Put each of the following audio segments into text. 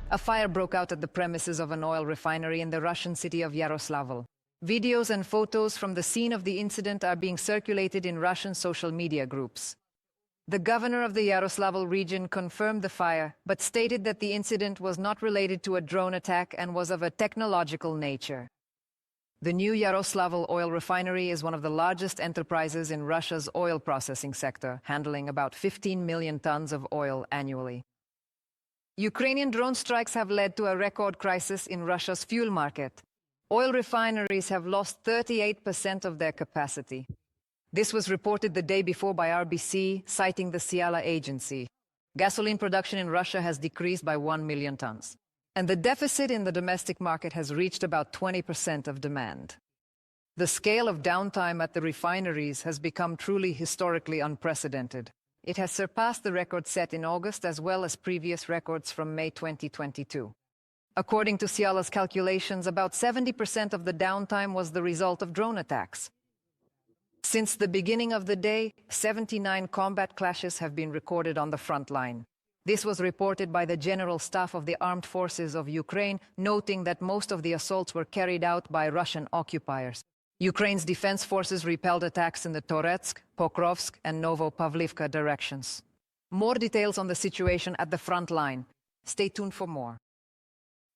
A fire broke out at the premises of an oil refinery in the Russian city of Yaroslavl. Videos and photos from the scene of the incident are being circulated in Russian social media groups. The governor of the Yaroslavl region confirmed the fire, but stated that the incident was not related to a drone attack and was of a technological nature. The new Yaroslavl oil refinery is one of the largest enterprises in Russia's oil processing sector, handling about 15 million tons of oil annually. Ukrainian drone strikes have led to a record crisis in Russia's fuel market. Oil refineries have lost 38% of their capacity. This was reported the day before by RBC, citing the Ciala agency. Gasoline production in Russia has decreased by 1 million tons. And the deficit in the domestic market has reached about 20% of demand. The scale of downtime at the refineries has become truly historically unprecedented. It has surpassed the record set in August as well as previous records from May 2022. According to Ciala's calculations, about 70% of the downtime was the result of drone attacks. Since the beginning of the day, 79 combat clashes have been recorded on the front line. This was reported by the General Staff of the Armed Forces of Ukraine, noting that most of the assaults were carried out by Russian occupiers. Ukraine's defense forces repelled attacks in the Toretsk, Pokrovsk, and Novopavlivka directions. More details on the situation at the front line. Stay tuned for more.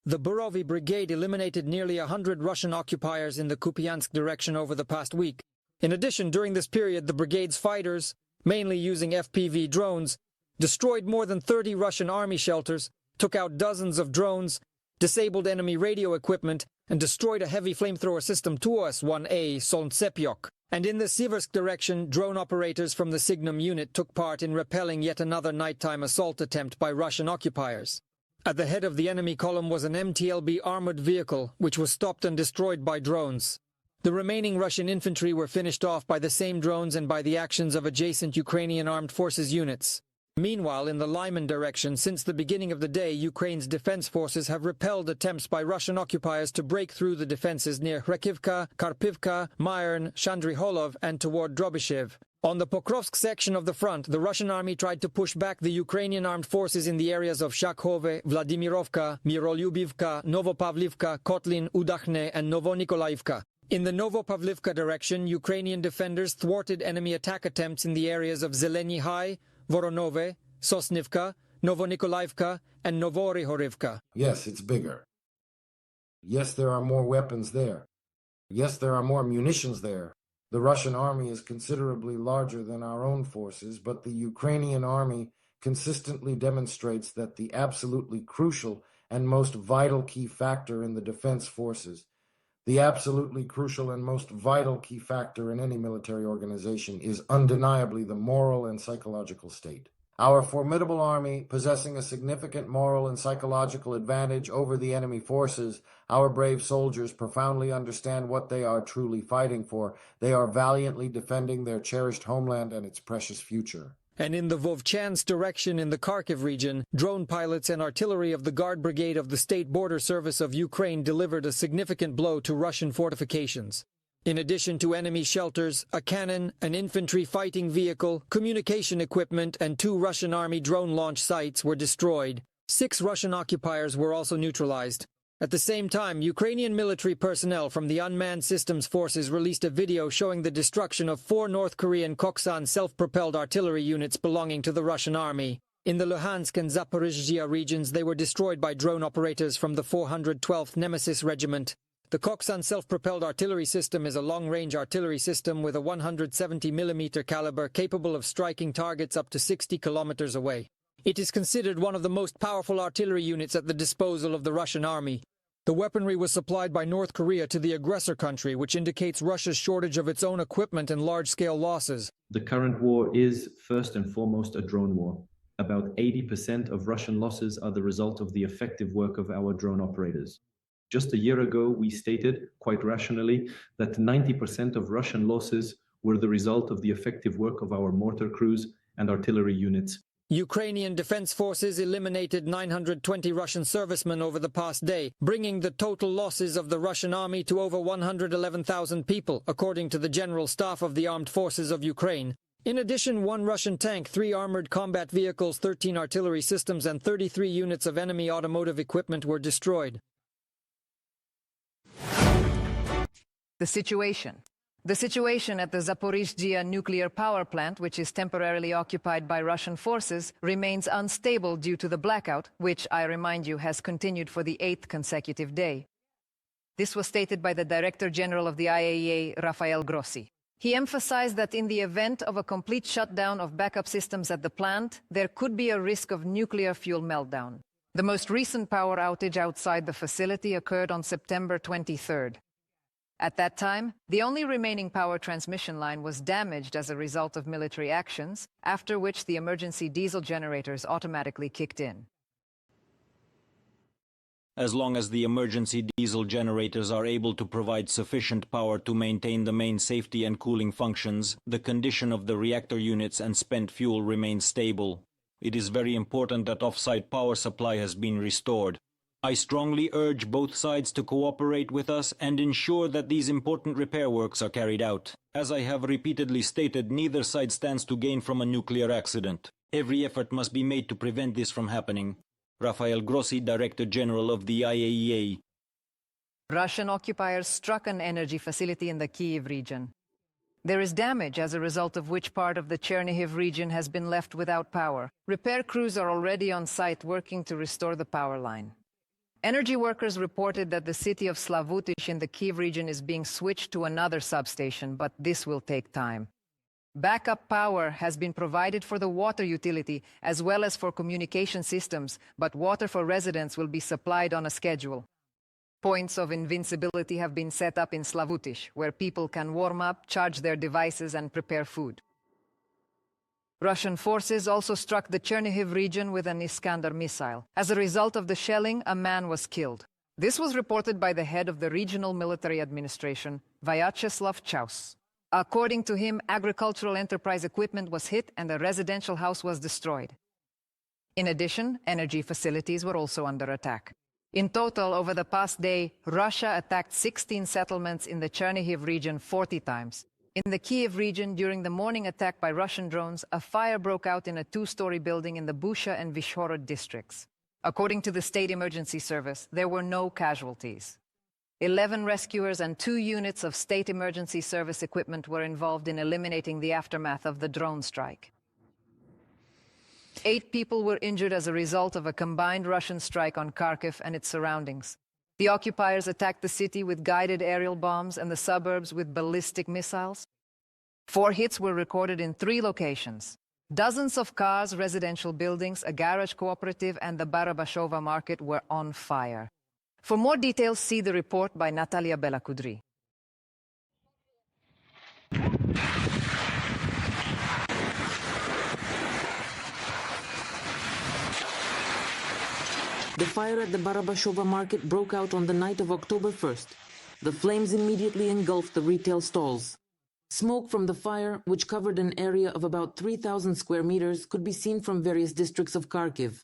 The Borovy Brigade eliminated nearly 100 Russian occupiers in the Kupiansk direction over the past week. In addition, during this period, the brigade's fighters, mainly using FPV drones, destroyed more than 30 Russian army shelters, took out dozens of drones, disabled enemy radio equipment, and destroyed a heavy flamethrower system Tuas-1A Solntsepyok. And in the Siversk direction, drone operators from the Signum unit took part in repelling yet another nighttime assault attempt by Russian occupiers. At the head of the enemy column was an MTLB armored vehicle, which was stopped and destroyed by drones. The remaining Russian infantry were finished off by the same drones and by the actions of adjacent Ukrainian armed forces units. Meanwhile, in the Lyman direction, since the beginning of the day, Ukraine's defense forces have repelled attempts by Russian occupiers to break through the defenses near Kharkivka, Karpivka, Myern, Shandriholov, and toward Drobyshev. On the Pokrovsk section of the front, the Russian army tried to push back the Ukrainian armed forces in the areas of Shakhove, Vladimirovka, Mirolyubivka, Novopavlivka, Kotlin, Udakhne, and Novonikolayivka. In the Novopavlivka direction, Ukrainian defenders thwarted enemy attack attempts in the areas of Zeleny High, Voronove, Sosnivka, Novonikolayivka, and Novorihorivka. Yes, it's bigger. Yes, there are more weapons there. Yes, there are more munitions there. The Russian army is considerably larger than our own forces, but the Ukrainian army consistently demonstrates that the absolutely crucial and most vital key factor in the defense forces, the absolutely crucial and most vital key factor in any military organization, is undeniably the moral and psychological state. Our formidable army, possessing a significant moral and psychological advantage over the enemy forces, our brave soldiers profoundly understand what they are truly fighting for. They are valiantly defending their cherished homeland and its precious future. And in the Vovchansk direction in the Kharkiv region, drone pilots and artillery of the Guard Brigade of the State Border Service of Ukraine delivered a significant blow to Russian fortifications. In addition to enemy shelters, a cannon, an infantry fighting vehicle, communication equipment, and 2 Russian army drone launch sites were destroyed. 6 Russian occupiers were also neutralized. At the same time, Ukrainian military personnel from the Unmanned Systems Forces released a video showing the destruction of 4 North Korean Koksan self-propelled artillery units belonging to the Russian army. In the Luhansk and Zaporizhzhia regions, they were destroyed by drone operators from the 412th Nemesis Regiment. The Koksan self-propelled artillery system is a long-range artillery system with a 170mm caliber capable of striking targets up to 60 kilometers away. It is considered one of the most powerful artillery units at the disposal of the Russian army. The weaponry was supplied by North Korea to the aggressor country, which indicates Russia's shortage of its own equipment and large-scale losses. The current war is, first and foremost, a drone war. About 80% of Russian losses are the result of the effective work of our drone operators. Just a year ago, we stated, quite rationally, that 90% of Russian losses were the result of the effective work of our mortar crews and artillery units. Ukrainian defense forces eliminated 920 Russian servicemen over the past day, bringing the total losses of the Russian army to over 111,000 people, according to the General Staff of the Armed Forces of Ukraine. In addition, 1 Russian tank, 3 armored combat vehicles, 13 artillery systems, and 33 units of enemy automotive equipment were destroyed. The situation. The situation at the Zaporizhzhia Nuclear Power Plant, which is temporarily occupied by Russian forces, remains unstable due to the blackout, which, I remind you, has continued for the 8th consecutive day. This was stated by the Director General of the IAEA, Rafael Grossi. He emphasized that in the event of a complete shutdown of backup systems at the plant, there could be a risk of nuclear fuel meltdown. The most recent power outage outside the facility occurred on September 23rd. At that time, the only remaining power transmission line was damaged as a result of military actions, after which the emergency diesel generators automatically kicked in. As long as the emergency diesel generators are able to provide sufficient power to maintain the main safety and cooling functions, the condition of the reactor units and spent fuel remains stable. It is very important that off-site power supply has been restored. I strongly urge both sides to cooperate with us and ensure that these important repair works are carried out. As I have repeatedly stated, neither side stands to gain from a nuclear accident. Every effort must be made to prevent this from happening. Rafael Grossi, Director General of the IAEA. Russian occupiers struck an energy facility in the Kyiv region. There is damage as a result of which part of the Chernihiv region has been left without power. Repair crews are already on site working to restore the power line. Energy workers reported that the city of Slavutish in the Kyiv region is being switched to another substation, but this will take time. Backup power has been provided for the water utility as well as for communication systems, but water for residents will be supplied on a schedule. Points of invincibility have been set up in Slavutish, where people can warm up, charge their devices, and prepare food. Russian forces also struck the Chernihiv region with an Iskander missile. As a result of the shelling, a man was killed. This was reported by the head of the regional military administration, Vyacheslav Chaus. According to him, agricultural enterprise equipment was hit and a residential house was destroyed. In addition, energy facilities were also under attack. In total, over the past day, Russia attacked 16 settlements in the Chernihiv region 40 times. In the Kyiv region, during the morning attack by Russian drones, a fire broke out in a 2-story building in the Busha and Vishhorod districts. According to the State Emergency Service, there were no casualties. 11 rescuers and 2 units of State Emergency Service equipment were involved in eliminating the aftermath of the drone strike. 8 people were injured as a result of a combined Russian strike on Kharkiv and its surroundings. The occupiers attacked the city with guided aerial bombs and the suburbs with ballistic missiles. 4 hits were recorded in 3 locations. Dozens of cars, residential buildings, a garage cooperative, and the Barabashova market were on fire. For more details, see the report by Natalia Belakudri. The fire at the Barabashova market broke out on the night of October 1st. The flames immediately engulfed the retail stalls. Smoke from the fire, which covered an area of about 3,000 square meters, could be seen from various districts of Kharkiv.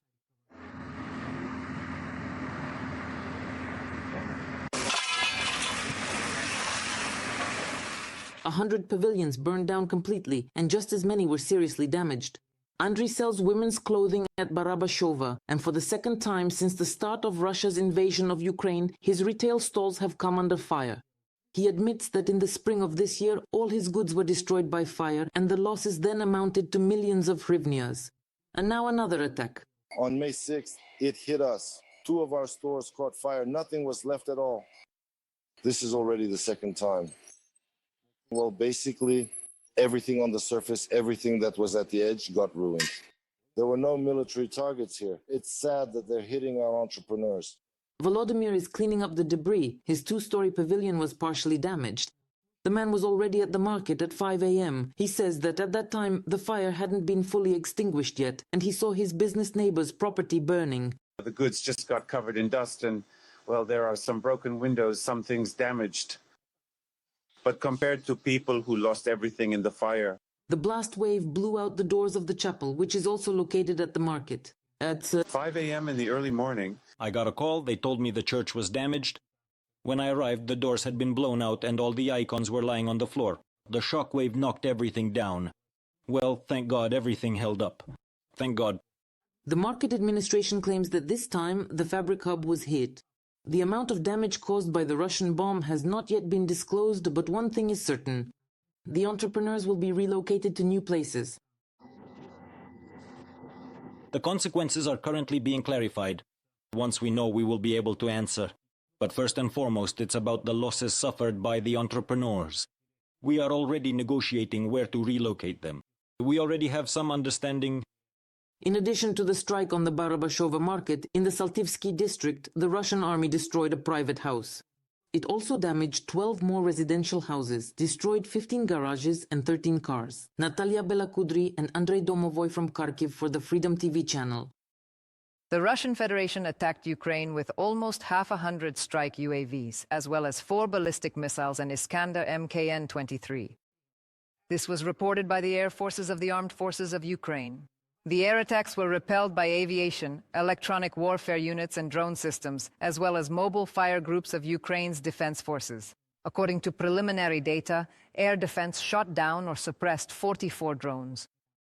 A 100 pavilions burned down completely, and just as many were seriously damaged. Andriy sells women's clothing at Barabashova, and for the second time since the start of Russia's invasion of Ukraine, his retail stalls have come under fire. He admits that in the spring of this year, all his goods were destroyed by fire, and the losses then amounted to millions of hryvnias. And now another attack. On May 6th, it hit us. 2 of our stores caught fire. Nothing was left at all. This is already the second time. Well, basically, everything on the surface, everything that was at the edge got ruined. There were no military targets here. It's sad that they're hitting our entrepreneurs. Volodymyr is cleaning up the debris. His 2-story pavilion was partially damaged. The man was already at the market at 5 a.m. He says that at that time, the fire hadn't been fully extinguished yet, and he saw his business neighbor's property burning. The goods just got covered in dust, and, well, there are some broken windows, some things damaged. But compared to people who lost everything in the fire. The blast wave blew out the doors of the chapel, which is also located at the market. At 5 a.m. in the early morning. I got a call, they told me the church was damaged. When I arrived, the doors had been blown out and all the icons were lying on the floor. The shock wave knocked everything down. Well, thank God everything held up. Thank God. The market administration claims that this time the fabric hub was hit. The amount of damage caused by the Russian bomb has not yet been disclosed, but one thing is certain. The entrepreneurs will be relocated to new places. The consequences are currently being clarified. Once we know, we will be able to answer. But first and foremost, it's about the losses suffered by the entrepreneurs. We are already negotiating where to relocate them. We already have some understanding. In addition to the strike on the Barabashova market, in the Saltivsky district, the Russian army destroyed a private house. It also damaged 12 more residential houses, destroyed 15 garages and 13 cars. Natalia Belakudri and Andrei Domovoy from Kharkiv for the Freedom TV channel. The Russian Federation attacked Ukraine with almost 100 strike UAVs, as well as 4 ballistic missiles and Iskander MKN-23. This was reported by the air forces of the armed forces of Ukraine. The air attacks were repelled by aviation, electronic warfare units and drone systems, as well as mobile fire groups of Ukraine's defense forces. According to preliminary data, air defense shot down or suppressed 44 drones.